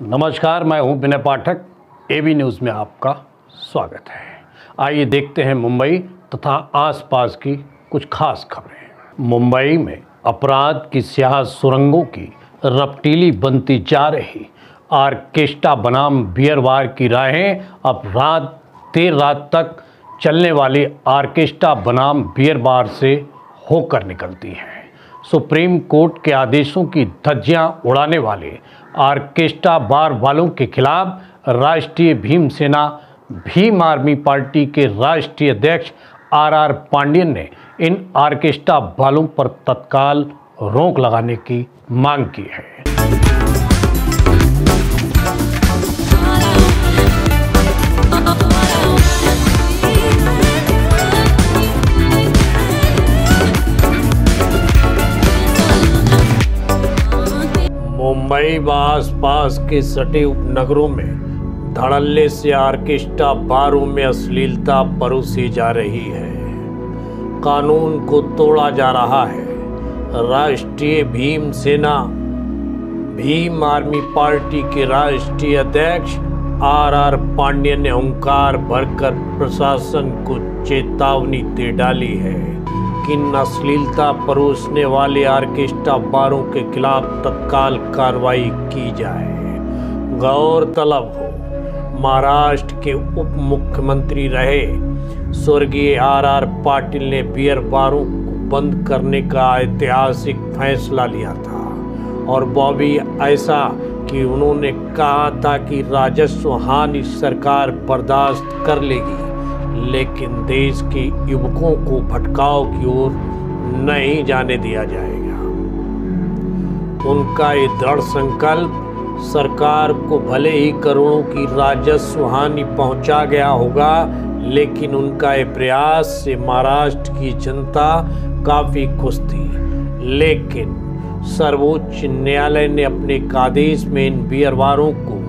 नमस्कार, मैं हूं विनय पाठक। एबी न्यूज़ में आपका स्वागत है। आइए देखते हैं मुंबई तथा आसपास की कुछ खास खबरें। मुंबई में अपराध की स्याह सुरंगों की रफ्तीली बनती जा रही ऑर्केस्ट्रा बनाम बियर बार की राहें अब देर रात तक चलने वाली ऑर्केस्ट्रा बनाम बियर बार से होकर निकलती हैं। सुप्रीम कोर्ट के आदेशों की धज्जियां उड़ाने वाले ऑर्केस्ट्रा बार वालों के खिलाफ राष्ट्रीय भीम सेना भीम आर्मी पार्टी के राष्ट्रीय अध्यक्ष आर पांडियन ने इन ऑर्केस्ट्रा वालों पर तत्काल रोक लगाने की मांग की है। मुंबई व आसपास के सटे उपनगरों में धड़ल्ले से ऑर्केस्ट्रा बारों में अश्लीलता परोसी जा रही है। कानून को तोड़ा जा रहा है। राष्ट्रीय भीम सेना भीम आर्मी पार्टी के राष्ट्रीय अध्यक्ष आर पांडियन ने हुंकार भरकर प्रशासन को चेतावनी दे डाली है कि अश्लीलता परोसने वाले ऑर्केस्ट्रा बारों के खिलाफ तत्काल कार्रवाई की जाए। गौरतलब हो, महाराष्ट्र के उप मुख्यमंत्री रहे स्वर्गीय आर पाटिल ने बियर बारों को बंद करने का ऐतिहासिक फैसला लिया था, और वह भी ऐसा कि उन्होंने कहा था कि राजस्व हानि सरकार बर्दाश्त कर लेगी, लेकिन देश के युवकों को भटकाव की ओर नहीं जाने दिया जाएगा। उनका ये दृढ़ संकल्प सरकार को भले ही करोड़ों की राजस्व हानि पहुंचा गया होगा, लेकिन उनका ये प्रयास से महाराष्ट्र की जनता काफी खुश थी। लेकिन सर्वोच्च न्यायालय ने अपने एक आदेश में इन बियर बारों को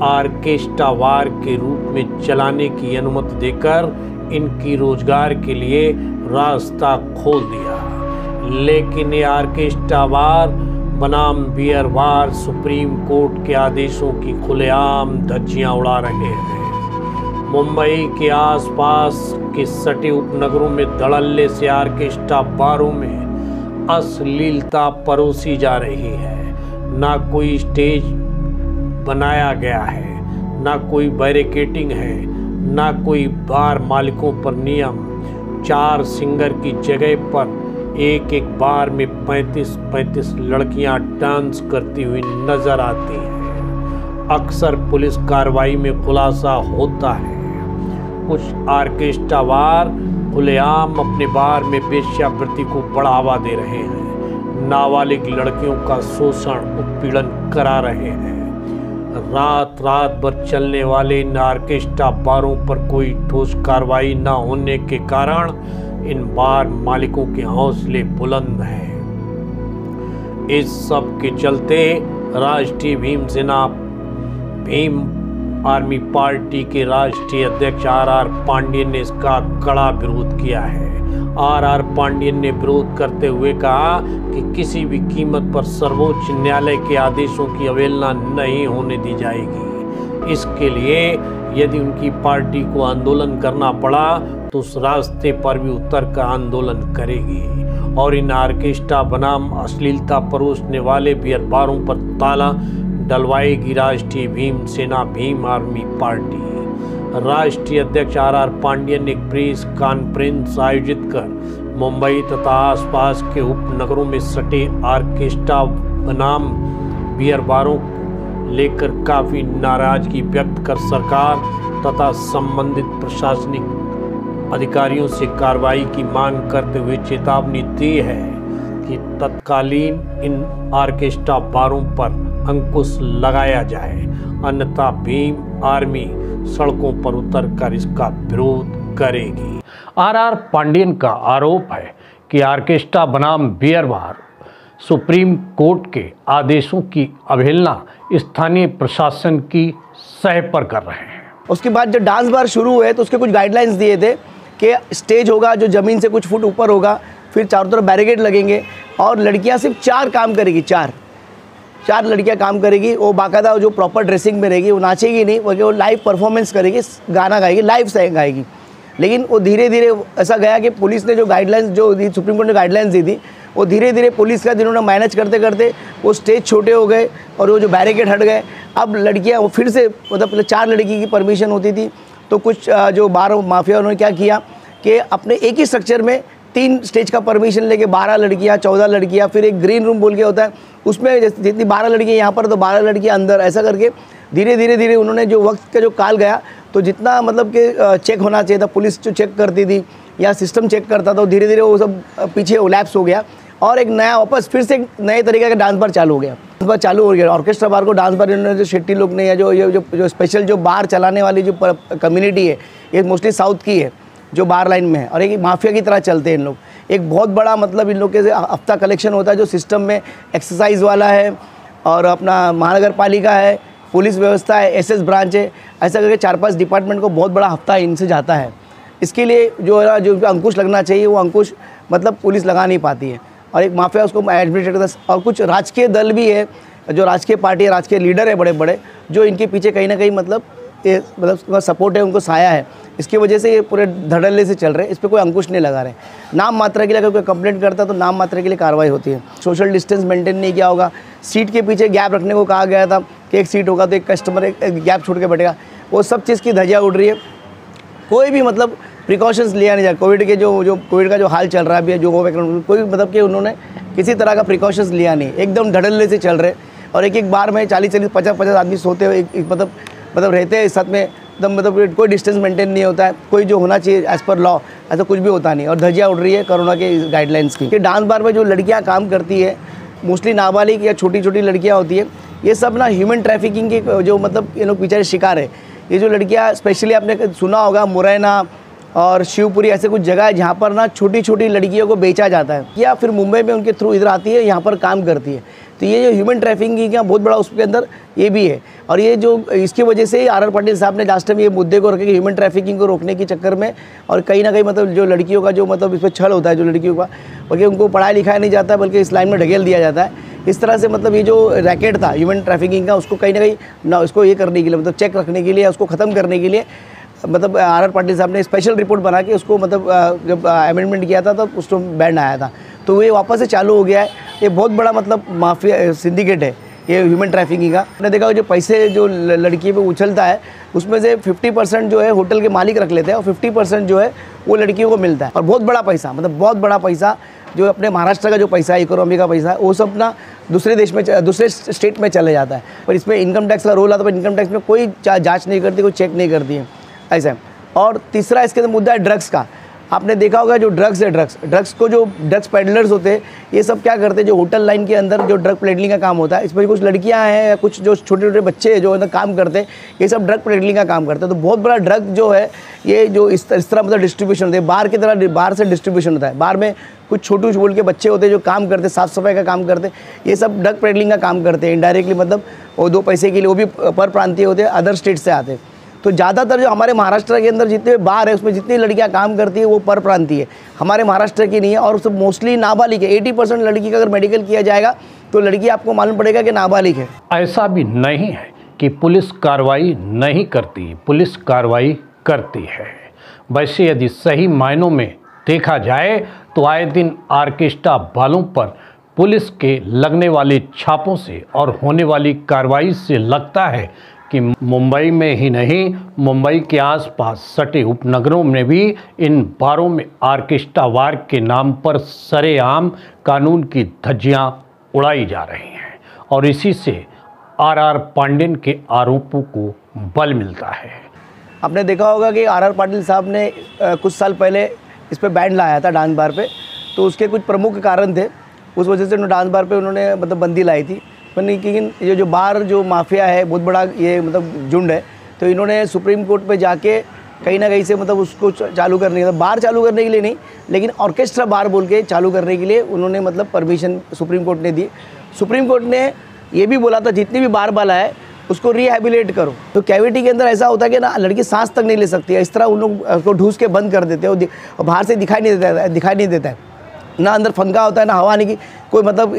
ऑर्केस्ट्रा बार के रूप में चलाने की अनुमति देकर इनकी रोजगार के लिए रास्ता खोल दिया। लेकिन ये ऑर्केस्ट्रा बार बनाम बियर बार सुप्रीम कोर्ट के आदेशों की खुलेआम धज्जियां उड़ा रहे हैं। मुंबई के आसपास के सटे उपनगरों में धड़ल्ले से ऑर्केस्ट्रा बारों में अश्लीलता परोसी जा रही है। ना कोई स्टेज बनाया गया है, ना कोई बैरिकेडिंग है, ना कोई बार मालिकों पर नियम। 4 सिंगर की जगह पर एक बार में 35 लड़कियां डांस करती हुई नजर आती हैं। अक्सर पुलिस कार्रवाई में खुलासा होता है कुछ ऑर्केस्ट्रा बार खुलेआम अपने बार में वेश्यावृत्ति को बढ़ावा दे रहे हैं, नाबालिग लड़कियों का शोषण उत्पीड़न करा रहे हैं। रात भर चलने वाले इन ऑर्केस्ट्रा बारों पर कोई ठोस कार्रवाई न होने के कारण इन बार मालिकों के हौसले बुलंद हैं। इस सब के चलते राष्ट्रीय भीम सेना भीम आर्मी पार्टी के राष्ट्रीय अध्यक्ष आर पांडियन ने इसका कड़ा विरोध किया है। आर पांडियन ने विरोध करते हुए कहा कि किसी भी कीमत पर सर्वोच्च न्यायालय के आदेशों की अवहेलना नहीं होने दी जाएगी। इसके लिए यदि उनकी पार्टी को आंदोलन करना पड़ा तो उस रास्ते पर भी उतर कर आंदोलन करेगी और इन ऑर्केस्ट्रा बनाम अश्लीलता परोसने वाले बियर बारों पर ताला डलवाएगी राष्ट्रीय भीम सेना भीम आर्मी पार्टी। राष्ट्रीय अध्यक्ष आर पांडियन ने एक प्रेस कॉन्फ्रेंस आयोजित कर मुंबई तथा आसपास के उपनगरों में सटे ऑर्केस्ट्रा बनाम बियर बारों को लेकर काफी नाराजगी व्यक्त कर सरकार तथा संबंधित प्रशासनिक अधिकारियों से कार्रवाई की मांग करते हुए चेतावनी दी है कि तत्कालीन इन ऑर्केस्ट्रा बारों पर अंकुश लगाया जाए, अन्यथा भीम आर्मी सड़कों पर उतरकर इसका विरोध करेगी। आर पांडियन का आरोप है कि ऑर्केस्ट्रा बनाम बियर बार सुप्रीम कोर्ट के आदेशों की अवहेलना स्थानीय प्रशासन की सह पर कर रहे हैं। उसके बाद जब डांस बार शुरू हुए तो उसके कुछ गाइडलाइंस दिए थे कि स्टेज होगा जो ज़मीन से कुछ फुट ऊपर होगा, फिर चारों तरफ बैरिकेड लगेंगे और लड़कियां सिर्फ 4 काम करेगी, 4 4 लड़कियां काम करेगी, वो बाकायदा जो प्रॉपर ड्रेसिंग में रहेगी, वो नाचेगी नहीं, वो लाइव परफॉर्मेंस करेगी, गाना गाएगी, लाइव गाएगी। लेकिन वो धीरे धीरे ऐसा गया कि पुलिस ने जो गाइडलाइंस जो दी, सुप्रीम कोर्ट ने गाइडलाइंस दी थी, वो धीरे धीरे पुलिस का जिन्होंने मैनेज करते करते वो स्टेज छोटे हो गए और वो जो बैरिकेड हट गए। अब लड़कियां वो फिर से मतलब पहले 4 लड़की की परमिशन होती थी, तो कुछ जो बार माफिया उन्होंने क्या किया कि अपने एक ही स्ट्रक्चर में 3 स्टेज का परमिशन लेके 12 लड़कियाँ 14 लड़कियाँ, फिर एक ग्रीन रूम बोल के होता है उसमें जितनी 12 लड़कियाँ यहाँ पर तो 12 लड़कियाँ अंदर, ऐसा करके धीरे धीरे उन्होंने जो वक्त का जो काल गया, तो जितना मतलब कि चेक होना चाहिए था, पुलिस जो चेक करती थी या सिस्टम चेक करता था, धीरे धीरे वो सब पीछे लैप्स हो गया और एक नया वापस फिर से एक नए तरीके का डांस बार चालू हो गया। डांस बार चालू हो गया, ऑर्केस्ट्रा बार को डांस बार इन्होंने जो शेट्टी लोग ने या जो स्पेशल जो बार चलाने वाली जो कम्युनिटी है, ये मोस्टली साउथ की है जो बार लाइन में है, और एक माफिया की तरह चलते हैं इन लोग। एक बहुत बड़ा मतलब इन लोग के हफ्ता कलेक्शन होता है जो सिस्टम में एक्सरसाइज वाला है, और अपना महानगर पालिका है, पुलिस व्यवस्था है, एसएस ब्रांच है, ऐसा करके 4-5 डिपार्टमेंट को बहुत बड़ा हफ्ता इनसे जाता है। इसके लिए जो है जो अंकुश लगना चाहिए वो अंकुश मतलब पुलिस लगा नहीं पाती है, और एक माफिया उसको एडमिनिस्ट्रेट करता है। और कुछ राजकीय दल भी है, जो राजकीय पार्टी है, राजकीय लीडर है बड़े बड़े, जो इनके पीछे कहीं ना कहीं मतलब उनका सपोर्ट है, उनको साया है। इसकी वजह से ये पूरे धड़ल्ले से चल रहे हैं, इस पर कोई अंकुश नहीं लगा रहे। नाम मात्रा के लिए अगर कोई कंप्लेंट करता है तो नाम मात्रा के लिए कार्रवाई होती है। सोशल डिस्टेंस मेंटेन नहीं किया होगा, सीट के पीछे गैप रखने को कहा गया था कि एक सीट होगा तो एक कस्टमर एक गैप छोड़ के बैठेगा, वो सब चीज़ की धज्जियाँ उड़ रही है। कोई भी मतलब प्रिकॉशंस लिया नहीं जा रहा। कोविड के जो कोविड का जो हाल चल रहा है अभी, जो कोई मतलब कि उन्होंने किसी तरह का प्रिकॉशंस लिया नहीं, एकदम धड़ल्ले से चल रहे। और एक बार में 40-40, 50-50 आदमी सोते हुए मतलब रहते हैं साथ में, एकदम मतलब कोई डिस्टेंस मेंटेन नहीं होता है, कोई जो होना चाहिए एज़ पर लॉ ऐसा कुछ भी होता नहीं, और धज्जियाँ उड़ रही है कोरोना के गाइडलाइंस की। कि डांस बार में जो लड़कियाँ काम करती है, मोस्टली नाबालिग या छोटी छोटी लड़कियाँ होती है, ये सब ना ह्यूमन ट्रैफिकिंग के जो मतलब ये लोग बेचारे शिकार है। ये जो लड़कियाँ स्पेशली आपने सुना होगा मुरैना और शिवपुरी ऐसे कुछ जगह है जहाँ पर ना छोटी छोटी लड़कियों को बेचा जाता है, या फिर मुंबई में उनके थ्रू इधर आती है, यहाँ पर काम करती है। तो ये जो ह्यूमन ट्रैफिकिंग का बहुत बड़ा उसके अंदर ये भी है। और ये जो इसकी वजह से ही आर पाटिल साहब ने लास्ट टाइम ये मुद्दे को रखे कि ह्यूमन ट्रैफिकिंग को रोकने के चक्कर में, और कहीं ना कहीं मतलब जो लड़कियों का जो मतलब इस पर छल होता है, जो लड़कियों का बल्कि उनको पढ़ाया लिखाया नहीं जाता है, बल्कि इस लाइन में ढकेल दिया जाता है। इस तरह से मतलब ये जो रैकेट था ह्यूमन ट्रैफिकिंग का, उसको कहीं ना कहीं ना उसको ये करने के लिए मतलब चेक रखने के लिए, उसको ख़त्म करने के लिए मतलब आर पाटिल साहब ने स्पेशल रिपोर्ट बना के उसको मतलब जब अमेंडमेंट किया था तब उसको बैन आया था, तो ये वापस से चालू हो गया है। ये बहुत बड़ा मतलब माफिया सिंडिकेट है ये ह्यूमन ट्रैफिकिंग का। आपने देखा जो पैसे जो लड़की पे उछलता है, उसमें से 50% जो है होटल के मालिक रख लेते हैं, और 50% जो है वो लड़कियों को मिलता है। और बहुत बड़ा पैसा, मतलब बहुत बड़ा पैसा जो अपने महाराष्ट्र का जो पैसा है, इकोनॉमी का पैसा है, वो सब ना दूसरे देश में दूसरे स्टेट में चले जाता है। पर इसमें इनकम टैक्स का रोल आता है, पर इनकम टैक्स में कोई जाँच नहीं करती, कोई चेक नहीं करती है, ऐसा है। और तीसरा इसके अंदर मुद्दा है ड्रग्स का। आपने देखा होगा जो ड्रग्स है, ड्रग्स को जो ड्रग्स पेडलर्स होते हैं, ये सब क्या करते हैं, जो होटल लाइन के अंदर जो ड्रग पेडलिंग का काम होता है, इसमें कुछ लड़कियां हैं या कुछ जो छोटे छोटे बच्चे हैं जो अंदर काम करते हैं, ये सब ड्रग पेडलिंग का काम करते हैं। तो बहुत बड़ा ड्रग जो है ये जो इस तरह मतलब डिस्ट्रीब्यूशन होता है, बार की तरह बाहर से डिस्ट्रीब्यूशन होता है। बार में कुछ छोटू बोल के बच्चे होते हैं जो काम करते, साफ़ सफाई का काम करते, ये सब ड्रग पेडलिंग का काम करते हैं इनडायरेक्टली, मतलब वो 2 पैसे के लिए, वो भी पर प्रांतीय होते हैं, अदर स्टेट से आते हैं। तो ज़्यादातर जो हमारे महाराष्ट्र के अंदर जितने बार है, उसमें जितनी लड़कियां काम करती है वो पर प्रांतीय है, हमारे महाराष्ट्र की नहीं है, और सब मोस्टली नाबालिग है। 80% लड़की का अगर मेडिकल किया जाएगा तो लड़की आपको मालूम पड़ेगा कि नाबालिग है। ऐसा भी नहीं है कि पुलिस कार्रवाई नहीं करती, पुलिस कार्रवाई करती है। वैसे यदि सही मायनों में देखा जाए तो आए दिन ऑर्केस्ट्रा वालों पर पुलिस के लगने वाले छापों से और होने वाली कार्रवाई से लगता है कि मुंबई में ही नहीं, मुंबई के आसपास सटे उपनगरों में भी इन बारों में ऑर्केस्ट्रा वार के नाम पर सरेआम कानून की धज्जियां उड़ाई जा रही हैं, और इसी से आर पांडेन के आरोपों को बल मिलता है। आपने देखा होगा कि आर पाटिल साहब ने कुछ साल पहले इस पर बैन लाया था डांस बार पे, तो उसके कुछ प्रमुख कारण थे, उस वजह से उन्होंने डांस बार पे उन्होंने मतलब बंदी लाई थी। लेकिन ये जो बार जो माफिया है, बहुत बड़ा ये मतलब झुंड है, तो इन्होंने सुप्रीम कोर्ट पे जाके कहीं ना कहीं से मतलब उसको चालू करने के लिए, बार चालू करने के लिए नहीं, लेकिन ऑर्केस्ट्रा बार बोल के चालू करने के लिए उन्होंने मतलब परमिशन सुप्रीम कोर्ट ने दी। सुप्रीम कोर्ट ने ये भी बोला था जितनी भी बार बाला है उसको रिहेबिलिटेट करो। तो कैविटी के अंदर ऐसा होता है कि ना लड़की सांस तक नहीं ले सकती है, इस तरह उन लोग उसको ढूंस के बंद कर देते हैं, और बाहर से दिखाई नहीं देता है। ना अंदर पंखा होता है, ना हवा आने की कोई मतलब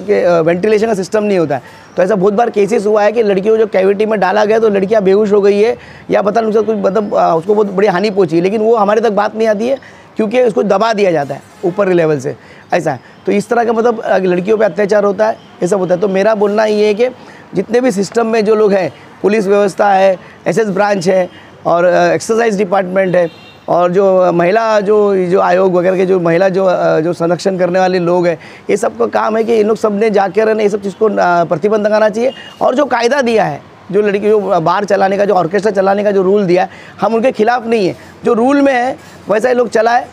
कि वेंटिलेशन का सिस्टम नहीं होता है। तो ऐसा बहुत बार केसेस हुआ है कि लड़कियों को जो कैविटी में डाला गया तो लड़कियां बेहोश हो गई है या पता नहीं उसका कुछ मतलब उसको बहुत बड़ी हानि पहुंची, लेकिन वो हमारे तक बात नहीं आती है क्योंकि उसको दबा दिया जाता है ऊपर लेवल से, ऐसा है। तो इस तरह का मतलब लड़कियों पे अत्याचार होता है, ये सब होता है। तो मेरा बोलना ये है कि जितने भी सिस्टम में जो लोग हैं, पुलिस व्यवस्था है, एसएस ब्रांच है और एक्सरसाइज डिपार्टमेंट है और जो महिला जो आयोग वगैरह के जो महिला जो संरक्षण करने वाले लोग हैं, ये सब का काम है कि इन लोग सब ने जाकर ये सब चीज़ को प्रतिबंध लगाना चाहिए। और जो कायदा दिया है, जो लड़की जो बार चलाने का, जो ऑर्केस्ट्रा चलाने का जो रूल दिया है, हम उनके खिलाफ नहीं है। जो रूल में है वैसा ही लोग चलाए,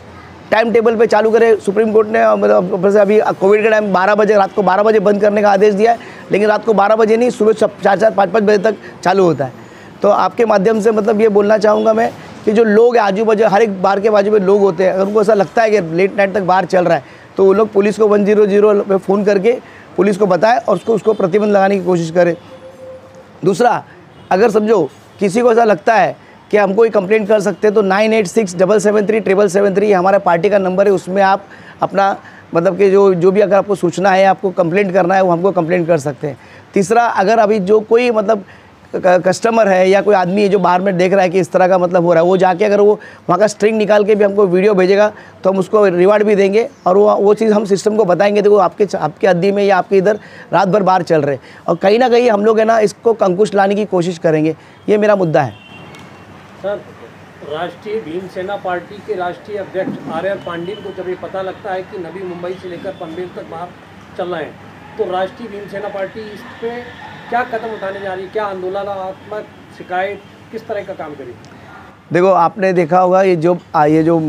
टाइम टेबल पे चालू करे। सुप्रीम कोर्ट ने मतलब अभी कोविड के टाइम 12 बजे, रात को 12 बजे बंद करने का आदेश दिया है, लेकिन रात को 12 बजे नहीं, सुबह 4-4, 5-5 बजे तक चालू होता है। तो आपके माध्यम से मतलब ये बोलना चाहूँगा मैं कि जो लोग आजू बाजू, हर एक बार के बाजू में लोग होते हैं, अगर उनको ऐसा लगता है कि लेट नाइट तक बार चल रहा है तो वो लोग पुलिस को 100 पे फ़ोन करके पुलिस को बताएं और उसको प्रतिबंध लगाने की कोशिश करें। दूसरा, अगर समझो किसी को ऐसा लगता है कि हमको ही कंप्लेंट कर सकते हैं तो 9867737773 हमारा पार्टी का नंबर है, उसमें आप अपना मतलब कि जो भी अगर आपको सूचना है, आपको कंप्लेंट करना है, वो हमको कंप्लेंट कर सकते हैं। तीसरा, अगर अभी जो कोई मतलब कस्टमर है या कोई आदमी है जो बाहर में देख रहा है कि इस तरह का मतलब हो रहा है, वो जाके अगर वो वहाँ का स्ट्रिंग निकाल के भी हमको वीडियो भेजेगा तो हम उसको रिवार्ड भी देंगे और वो चीज़ हम सिस्टम को बताएंगे। देखो आपके हद्दी में या आपके इधर रात भर बाहर चल रहे, और कहीं ना कहीं हम लोग है ना इसको अंकुश लाने की कोशिश करेंगे, ये मेरा मुद्दा है। सर, राष्ट्रीय भीम सेना पार्टी के राष्ट्रीय अध्यक्ष आर.आर. पांड्यन को जब ये पता लगता है कि नवी मुंबई से लेकर पनवेल तक बाहर चल रहे हैं, तो राष्ट्रीय भीम सेना पार्टी इस पर क्या कदम उठाने जा रही है? क्या आंदोलनात्मक शिकायत, किस तरह का काम करेगी? देखो, आपने देखा होगा ये जो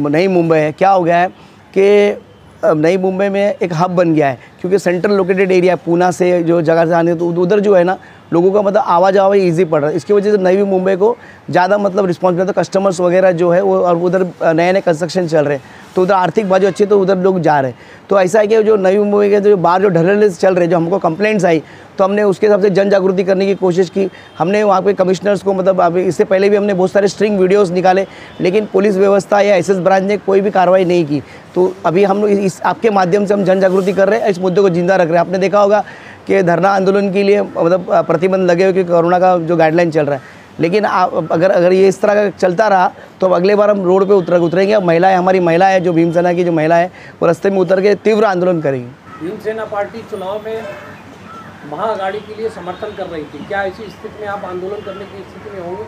नई मुंबई है, क्या हो गया है कि नई मुंबई में एक हब बन गया है, क्योंकि सेंट्रल लोकेटेड एरिया है। पूना से जो जगह से आने तो उधर जो है ना लोगों का मतलब आवाजाही ईजी पड़ रहा है। इसकी वजह से नई मुंबई को ज़्यादा मतलब रिस्पॉन्स मिलता है, कस्टमर्स वगैरह जो है वो, और उधर नए नए कंस्ट्रक्शन चल रहे हैं तो उधर आर्थिक बाजू अच्छी, तो उधर लोग जा रहे हैं। तो ऐसा है कि जो नई मुंबई के जो बाहर जो ढलले चल रहे, जो हमको कंप्लेंट्स आई, तो हमने उसके हिसाब से जन जागृति करने की कोशिश की। हमने वहाँ पे कमिश्नर्स को मतलब अभी इससे पहले भी हमने बहुत सारे स्ट्रिंग वीडियोस निकाले, लेकिन पुलिस व्यवस्था या एसएस ब्रांच ने कोई भी कार्रवाई नहीं की। तो अभी हम लोग इस आपके माध्यम से हम जन जागृति कर रहे हैं, इस मुद्दे को जिंदा रख रहे हैं। आपने देखा होगा कि धरना आंदोलन के लिए मतलब प्रतिबंध लगे हुए कि कोरोना का जो गाइडलाइन चल रहा है, लेकिन आप अगर ये इस तरह का चलता रहा तो अगले बार हम रोड पे उतरेंगे। अब हमारी महिला है, जो भीम सेना की जो महिला है, वो रास्ते में उतर के तीव्र आंदोलन करेगी। भीम सेना पार्टी चुनाव में महाअघाड़ी के लिए समर्थन कर रही थी, क्या ऐसी स्थिति में आप आंदोलन करने की स्थिति में होंगे?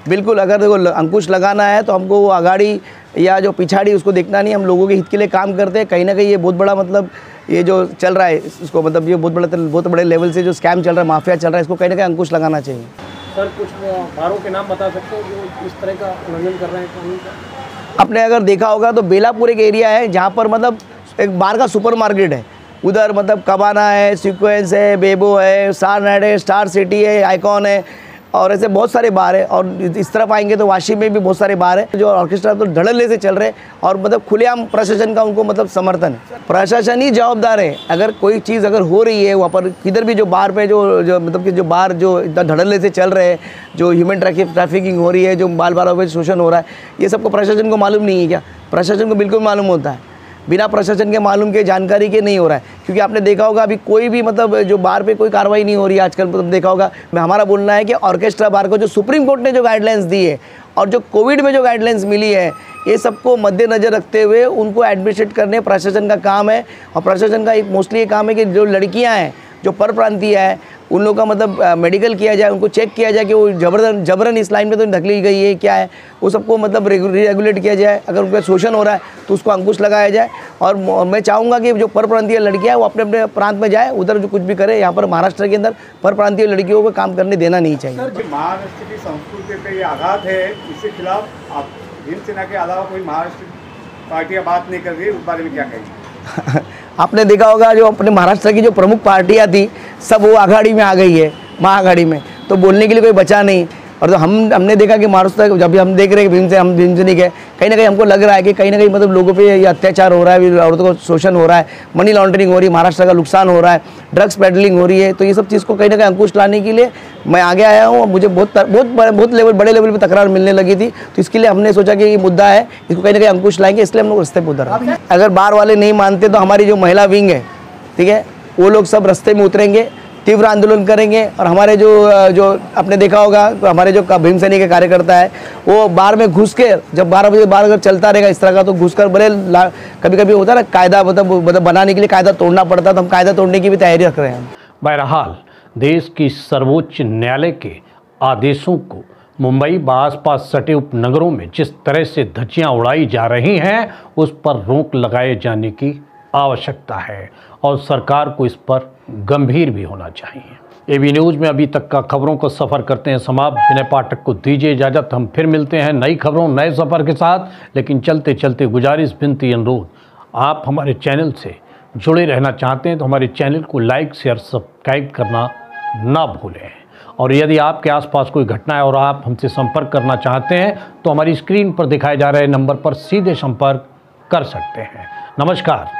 बिल्कुल, अगर देखो अंकुश लगाना है तो हमको वो आगाड़ी या जो पिछाड़ी उसको देखना नहीं, हम लोगों के हित के लिए काम करते हैं। कहीं ना कहीं ये बहुत बड़ा मतलब ये जो चल रहा है इसको मतलब ये बहुत बड़े लेवल से जो स्कैम चल रहा है, माफिया चल रहा है, इसको कहीं ना कहीं अंकुश लगाना चाहिए। सर, कुछ बारों के नाम बता सकते हो जो इस तरह का उल्लंघन कर रहे हैं कानून का? आपने अगर देखा होगा तो बेलापुर एक एरिया है जहाँ पर मतलब एक बार का सुपरमार्केट है, उधर मतलब कबाना है, सीक्वेंस है, बेबो है, स्टार नाइट है, स्टार सिटी है, आइकॉन है, और ऐसे बहुत सारे बार है। और इस तरफ आएंगे तो वाशी में भी बहुत सारे बार है जो ऑर्केस्ट्रा तो धड़ल्ले से चल रहे हैं, और मतलब खुलेआम प्रशासन का उनको मतलब समर्थन है। प्रशासन ही जवाबदार है, अगर कोई चीज़ अगर हो रही है वहाँ पर किधर भी जो बार पे जो मतलब कि जो बार जो इतना धड़ल्ले से चल रहे हैं, जो ह्यूमन ट्रैफिकिंग हो रही है, जो बाल बालों पर शोषण हो रहा है, ये सबको प्रशासन को मालूम नहीं है क्या? प्रशासन को बिल्कुल मालूम होता है, बिना प्रशासन के मालूम के जानकारी के नहीं हो रहा है। क्योंकि आपने देखा होगा अभी कोई भी मतलब जो बार पे कोई कार्रवाई नहीं हो रही है आजकल, मतलब देखा होगा। हमारा बोलना है कि ऑर्केस्ट्रा बार को जो सुप्रीम कोर्ट ने जो गाइडलाइंस दी है और जो कोविड में जो गाइडलाइंस मिली है, ये सबको मद्देनज़र रखते हुए उनको एडमिनिस्ट्रेट करने प्रशासन का काम है। और प्रशासन का एक मोस्टली ये काम है कि जो लड़कियाँ हैं, जो परप्रांतीय है, उन लोगों का मतलब मेडिकल किया जाए, उनको चेक किया जाए कि वो जबरन इस लाइन में तो ढकली गई है क्या है, वो सबको मतलब रेगुलेट किया जाए। अगर उनका शोषण हो रहा है तो उसको अंकुश लगाया जाए। और मैं चाहूँगा कि जो परप्रांतीय लड़कियाँ हैं वो अपने अपने प्रांत में जाए, उधर जो कुछ भी करे। यहाँ पर महाराष्ट्र के अंदर परप्रांतीय लड़कियों को काम करने देना नहीं चाहिए। सर, महाराष्ट्र की संस्कृति पे ये आघात है, इसके खिलाफ आप भीम सेना के अलावा कोई महाराष्ट्र पार्टियाँ बात नहीं कर रही, उस बारे में क्या कहेंगे? आपने देखा होगा जो अपने महाराष्ट्र की जो प्रमुख पार्टियां थी सब वो आघाड़ी में आ गई है, महाआघाड़ी में, तो बोलने के लिए कोई बचा नहीं। और तो हमने देखा कि महाराष्ट्र जब भी हम देख रहे हैं हम भीमसेनी के कहीं ना कहीं हमको लग रहा है कि कहीं ना कहीं मतलब लोगों पे ये अत्याचार हो रहा है, औरतों को शोषण हो रहा है, मनी लॉन्ड्रिंग हो रही है, महाराष्ट्र का नुकसान हो रहा है, ड्रग्स पेडलिंग हो रही है। तो ये सब चीज़ को कहीं ना कहीं अंकुश लाने के लिए मैं आगे आया हूँ। मुझे बहुत बड़े लेवल पर तकरार मिलने लगी थी, तो इसके लिए हमने सोचा कि ये मुद्दा है, इसको कहीं ना कहीं अंकुश लाएंगे, इसलिए हम लोग रास्ते पर उतर। अगर बार वाले नहीं मानते तो हमारी जो महिला विंग है, ठीक है, वो लोग सब रास्ते में उतरेंगे, तीव्र आंदोलन करेंगे। और हमारे जो आपने देखा होगा हमारे जो भीमसेनी के कार्यकर्ता है वो बार में घुस के, जब 12 बजे बार अगर चलता रहेगा इस तरह का, तो घुसकर बड़े कभी कभी होता है ना कायदा मतलब बनाने के लिए कायदा तोड़ना पड़ता है, तो हम कायदा तोड़ने की भी तैयारी रख रहे हैं। बहरहाल देश की सर्वोच्च न्यायालय के आदेशों को मुंबई व आसपास सटे उपनगरों में जिस तरह से धज्जियां उड़ाई जा रही हैं उस पर रोक लगाए जाने की आवश्यकता है और सरकार को इस पर गंभीर भी होना चाहिए। एबी न्यूज़ में अभी तक का खबरों को सफ़र करते हैं समाप्त। विनय पाठक को दीजिए इजाज़त। हम फिर मिलते हैं नई खबरों नए सफ़र के साथ। लेकिन चलते चलते गुजारिश, विनती, अनुरोध, आप हमारे चैनल से जुड़े रहना चाहते हैं तो हमारे चैनल को लाइक, शेयर, सब्सक्राइब करना ना भूलें। और यदि आपके आसपास कोई घटना है और आप हमसे संपर्क करना चाहते हैं तो हमारी स्क्रीन पर दिखाए जा रहे नंबर पर सीधे संपर्क कर सकते हैं। नमस्कार।